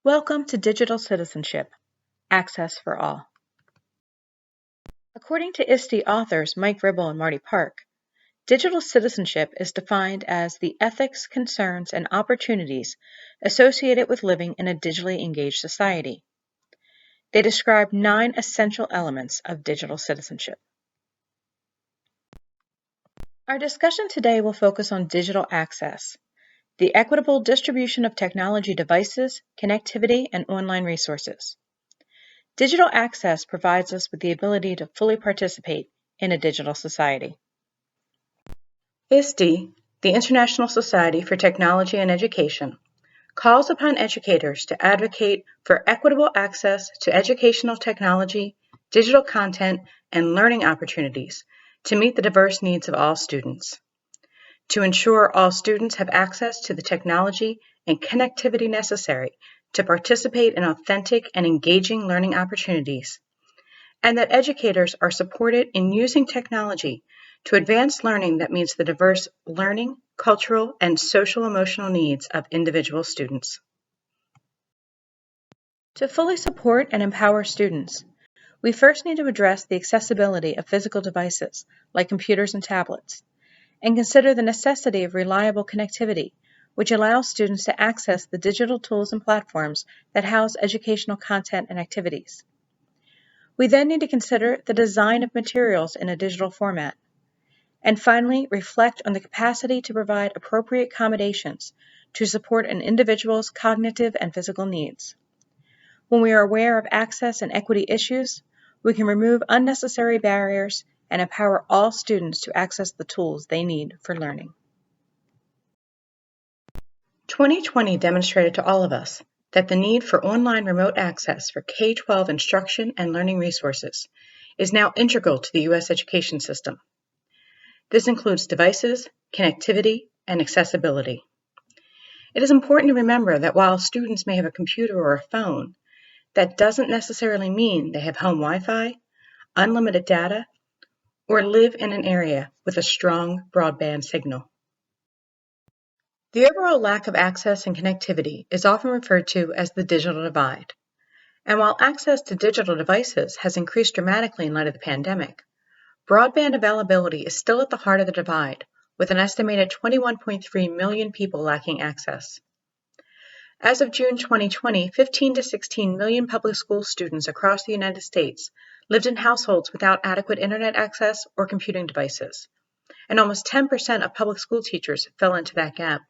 Welcome to Digital Citizenship, Access for All. According to ISTE authors Mike Ribble and Marty Park, digital citizenship is defined as the ethics, concerns, and opportunities associated with living in a digitally engaged society. They describe 9 essential elements of digital citizenship. Our discussion today will focus on digital access, the equitable distribution of technology devices, connectivity, and online resources. Digital access provides us with the ability to fully participate in a digital society. ISTE, the International Society for Technology and Education, calls upon educators to advocate for equitable access to educational technology, digital content, and learning opportunities to meet the diverse needs of all students. To ensure all students have access to the technology and connectivity necessary to participate in authentic and engaging learning opportunities, and that educators are supported in using technology to advance learning that meets the diverse learning, cultural, and social-emotional needs of individual students. To fully support and empower students, we first need to address the accessibility of physical devices like computers and tablets, and consider the necessity of reliable connectivity, which allows students to access the digital tools and platforms that house educational content and activities. We then need to consider the design of materials in a digital format, and finally reflect on the capacity to provide appropriate accommodations to support an individual's cognitive and physical needs. When we are aware of access and equity issues, we can remove unnecessary barriers and empower all students to access the tools they need for learning. 2020 demonstrated to all of us that the need for online remote access for K-12 instruction and learning resources is now integral to the U.S. education system. This includes devices, connectivity, and accessibility. It is important to remember that while students may have a computer or a phone, that doesn't necessarily mean they have home Wi-Fi, unlimited data, or live in an area with a strong broadband signal. The overall lack of access and connectivity is often referred to as the digital divide. And while access to digital devices has increased dramatically in light of the pandemic, broadband availability is still at the heart of the divide, with an estimated 21.3 million people lacking access. As of June 2020, 15 to 16 million public school students across the United States lived in households without adequate internet access or computing devices, and almost 10% of public school teachers fell into that gap.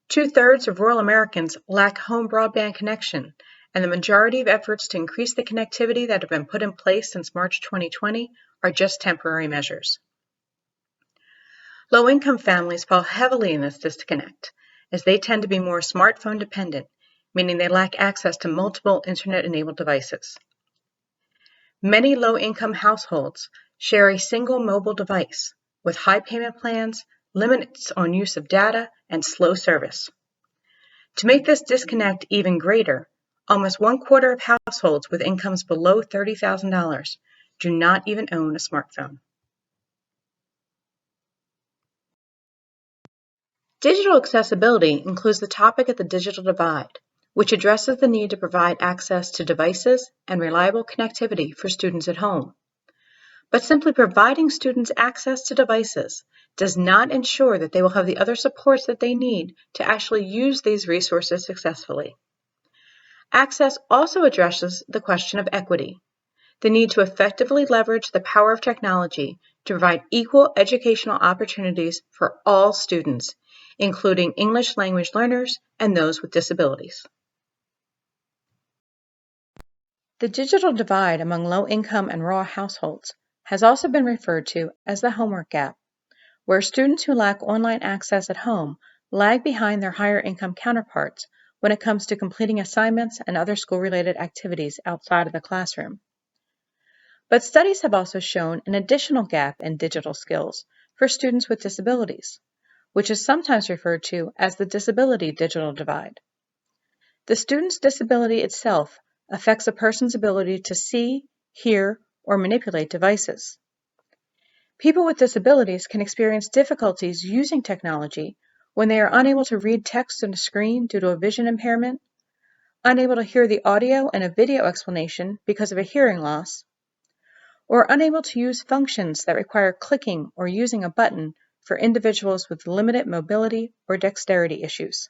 2/3 of rural Americans lack home broadband connection, and the majority of efforts to increase the connectivity that have been put in place since March 2020 are just temporary measures. Low-income families fall heavily in this disconnect, as they tend to be more smartphone dependent, meaning they lack access to multiple internet-enabled devices. Many low-income households share a single mobile device with high payment plans, limits on use of data, and slow service. To make this disconnect even greater, almost 1/4 of households with incomes below $30,000 do not even own a smartphone. Digital accessibility includes the topic of the digital divide, which addresses the need to provide access to devices and reliable connectivity for students at home. But simply providing students access to devices does not ensure that they will have the other supports that they need to actually use these resources successfully. Access also addresses the question of equity, the need to effectively leverage the power of technology to provide equal educational opportunities for all students, including English language learners and those with disabilities. The digital divide among low-income and rural households has also been referred to as the homework gap, where students who lack online access at home lag behind their higher-income counterparts when it comes to completing assignments and other school-related activities outside of the classroom. But studies have also shown an additional gap in digital skills for students with disabilities, which is sometimes referred to as the disability digital divide. The student's disability itself affects a person's ability to see, hear, or manipulate devices. People with disabilities can experience difficulties using technology when they are unable to read text on a screen due to a vision impairment, unable to hear the audio and a video explanation because of a hearing loss, or unable to use functions that require clicking or using a button for individuals with limited mobility or dexterity issues.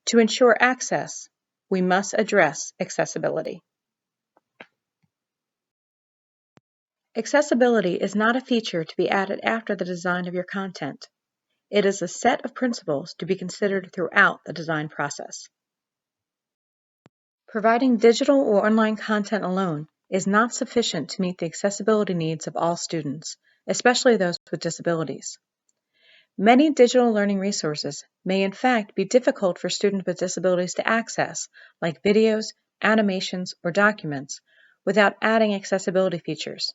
To ensure access, we must address accessibility. Accessibility is not a feature to be added after the design of your content. It is a set of principles to be considered throughout the design process. Providing digital or online content alone is not sufficient to meet the accessibility needs of all students, especially those with disabilities. Many digital learning resources may in fact be difficult for students with disabilities to access, like videos, animations, or documents, without adding accessibility features.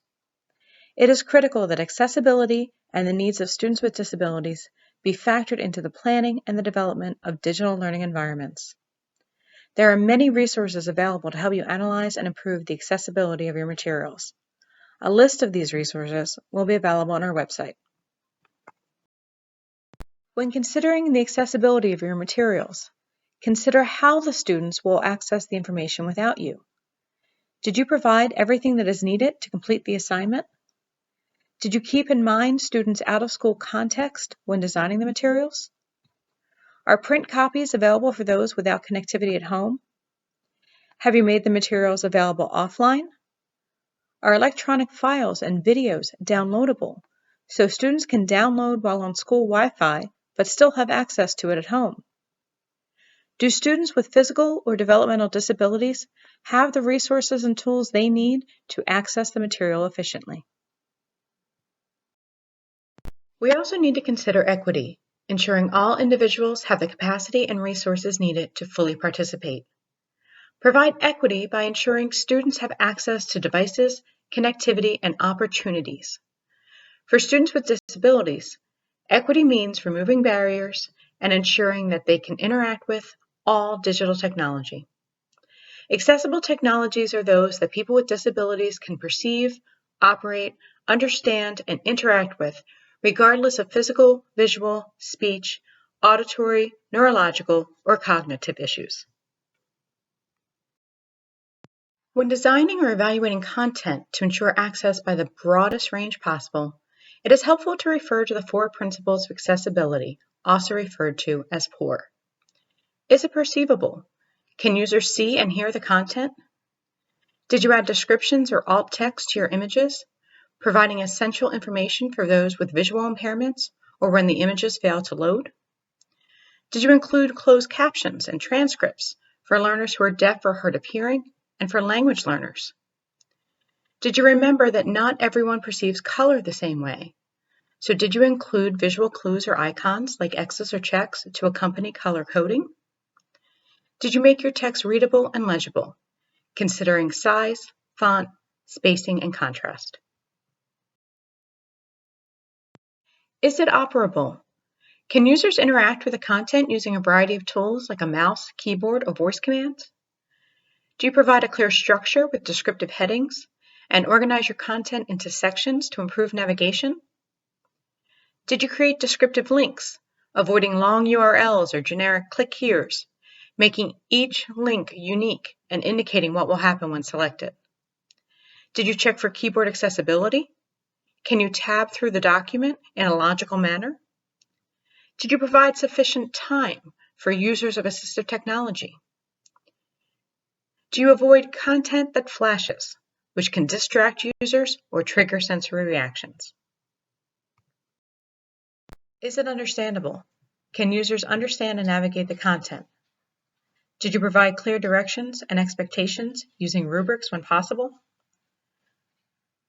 It is critical that accessibility and the needs of students with disabilities be factored into the planning and the development of digital learning environments. There are many resources available to help you analyze and improve the accessibility of your materials. A list of these resources will be available on our website. When considering the accessibility of your materials, consider how the students will access the information without you. Did you provide everything that is needed to complete the assignment? Did you keep in mind students' out-of-school context when designing the materials? Are print copies available for those without connectivity at home? Have you made the materials available offline? Are electronic files and videos downloadable so students can download while on school Wi-Fi but still have access to it at home? Do students with physical or developmental disabilities have the resources and tools they need to access the material efficiently? We also need to consider equity, ensuring all individuals have the capacity and resources needed to fully participate. Provide equity by ensuring students have access to devices, connectivity, and opportunities. For students with disabilities, equity means removing barriers and ensuring that they can interact with all digital technology. Accessible technologies are those that people with disabilities can perceive, operate, understand, and interact with, regardless of physical, visual, speech, auditory, neurological, or cognitive issues. When designing or evaluating content to ensure access by the broadest range possible, it is helpful to refer to the 4 principles of accessibility, also referred to as POUR. Is it perceivable? Can users see and hear the content? Did you add descriptions or alt text to your images, providing essential information for those with visual impairments or when the images fail to load? Did you include closed captions and transcripts for learners who are deaf or hard of hearing and for language learners? Did you remember that not everyone perceives color the same way? So did you include visual clues or icons like X's or checks to accompany color coding? Did you make your text readable and legible, considering size, font, spacing, and contrast? Is it operable? Can users interact with the content using a variety of tools like a mouse, keyboard, or voice commands? Do you provide a clear structure with descriptive headings and organize your content into sections to improve navigation? Did you create descriptive links, avoiding long URLs or generic click here's, making each link unique and indicating what will happen when selected? Did you check for keyboard accessibility? Can you tab through the document in a logical manner? Did you provide sufficient time for users of assistive technology? Do you avoid content that flashes, which can distract users or trigger sensory reactions? Is it understandable? Can users understand and navigate the content? Did you provide clear directions and expectations using rubrics when possible?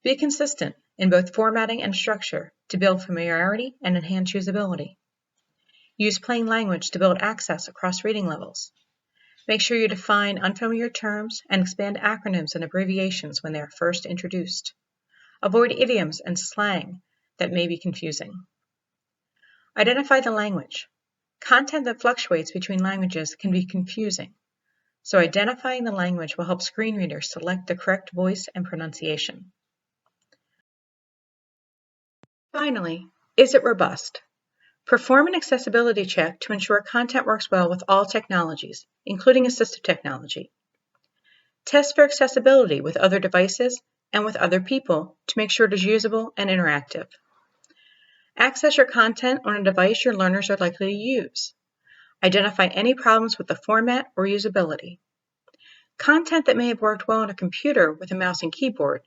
Be consistent in both formatting and structure to build familiarity and enhance usability. Use plain language to build access across reading levels. Make sure you define unfamiliar terms and expand acronyms and abbreviations when they are first introduced. Avoid idioms and slang that may be confusing. Identify the language. Content that fluctuates between languages can be confusing, so identifying the language will help screen readers select the correct voice and pronunciation. Finally, is it robust? Perform an accessibility check to ensure content works well with all technologies, including assistive technology. Test for accessibility with other devices and with other people to make sure it is usable and interactive. Access your content on a device your learners are likely to use. Identify any problems with the format or usability. Content that may have worked well on a computer with a mouse and keyboard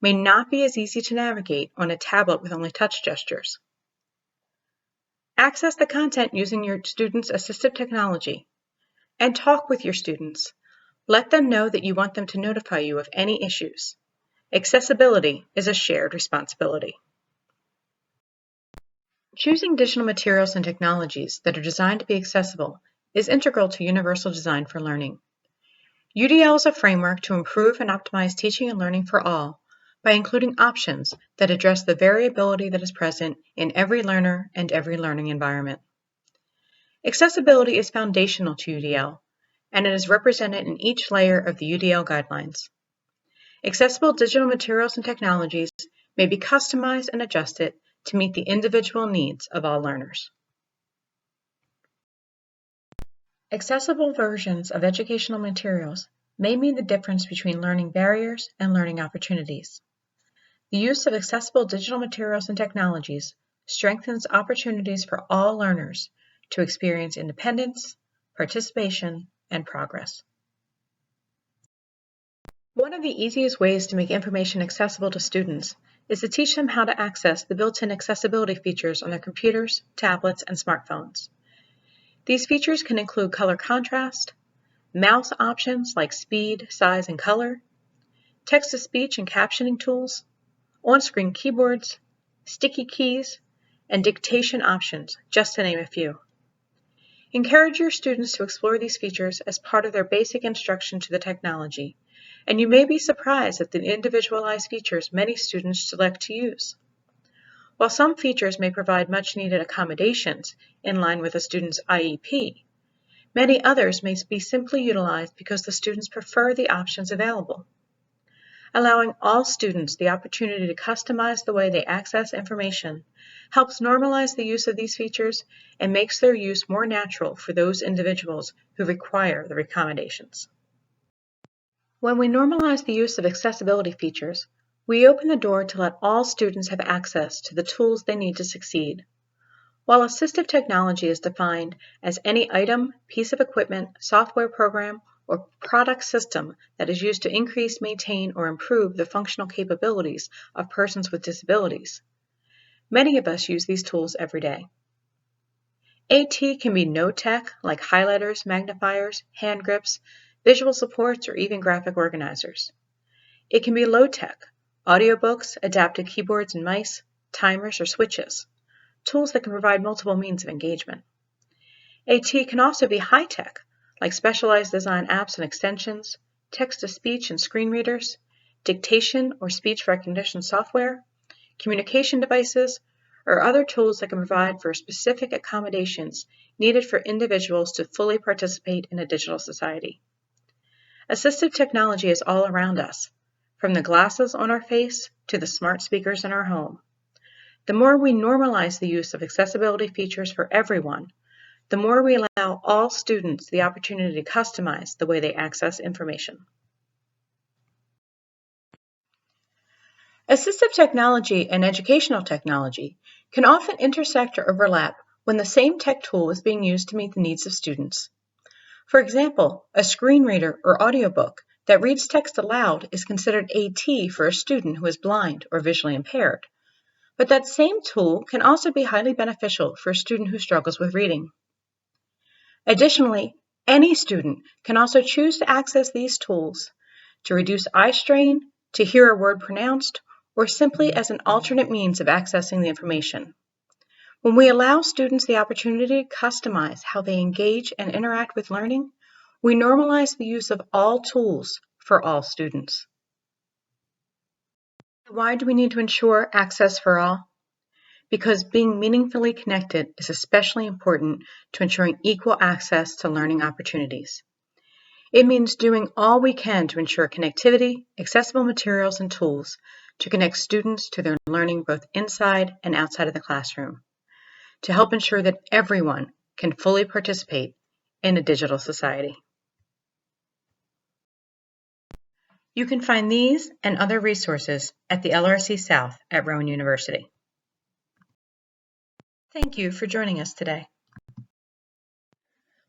may not be as easy to navigate on a tablet with only touch gestures. Access the content using your students' assistive technology and talk with your students. Let them know that you want them to notify you of any issues. Accessibility is a shared responsibility. Choosing digital materials and technologies that are designed to be accessible is integral to universal design for learning. UDL is a framework to improve and optimize teaching and learning for all by including options that address the variability that is present in every learner and every learning environment. Accessibility is foundational to UDL, and it is represented in each layer of the UDL guidelines. Accessible digital materials and technologies may be customized and adjusted to meet the individual needs of all learners. Accessible versions of educational materials may mean the difference between learning barriers and learning opportunities. The use of accessible digital materials and technologies strengthens opportunities for all learners to experience independence, participation, and progress. One of the easiest ways to make information accessible to students is to teach them how to access the built-in accessibility features on their computers, tablets, and smartphones. These features can include color contrast, mouse options like speed, size, and color, text-to-speech and captioning tools, on-screen keyboards, sticky keys, and dictation options, just to name a few. Encourage your students to explore these features as part of their basic instruction to the technology, and you may be surprised at the individualized features many students select to use. While some features may provide much-needed accommodations in line with a student's IEP, many others may be simply utilized because the students prefer the options available. Allowing all students the opportunity to customize the way they access information helps normalize the use of these features and makes their use more natural for those individuals who require the accommodations. When we normalize the use of accessibility features, we open the door to let all students have access to the tools they need to succeed. While assistive technology is defined as any item, piece of equipment, software program, or product system that is used to increase, maintain, or improve the functional capabilities of persons with disabilities, many of us use these tools every day. AT can be no-tech like highlighters, magnifiers, hand grips, visual supports, or even graphic organizers. It can be low-tech, audiobooks, adaptive keyboards and mice, timers, or switches, tools that can provide multiple means of engagement. AT can also be high-tech, like specialized design apps and extensions, text-to-speech and screen readers, dictation or speech recognition software, communication devices, or other tools that can provide for specific accommodations needed for individuals to fully participate in a digital society. Assistive technology is all around us, from the glasses on our face to the smart speakers in our home. The more we normalize the use of accessibility features for everyone, the more we allow all students the opportunity to customize the way they access information. Assistive technology and educational technology can often intersect or overlap when the same tech tool is being used to meet the needs of students. For example, a screen reader or audiobook that reads text aloud is considered AT for a student who is blind or visually impaired. But that same tool can also be highly beneficial for a student who struggles with reading. Additionally, any student can also choose to access these tools to reduce eye strain, to hear a word pronounced, or simply as an alternate means of accessing the information. When we allow students the opportunity to customize how they engage and interact with learning, we normalize the use of all tools for all students. Why do we need to ensure access for all? Because being meaningfully connected is especially important to ensuring equal access to learning opportunities. It means doing all we can to ensure connectivity, accessible materials, and tools to connect students to their learning both inside and outside of the classroom. to help ensure that everyone can fully participate in a digital society. You can find these and other resources at the LRC-South at Rowan University. Thank you for joining us today.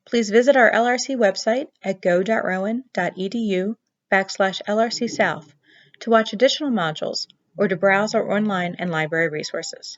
Please visit our LRC website at go.rowan.edu/LRC-South to watch additional modules or to browse our online and library resources.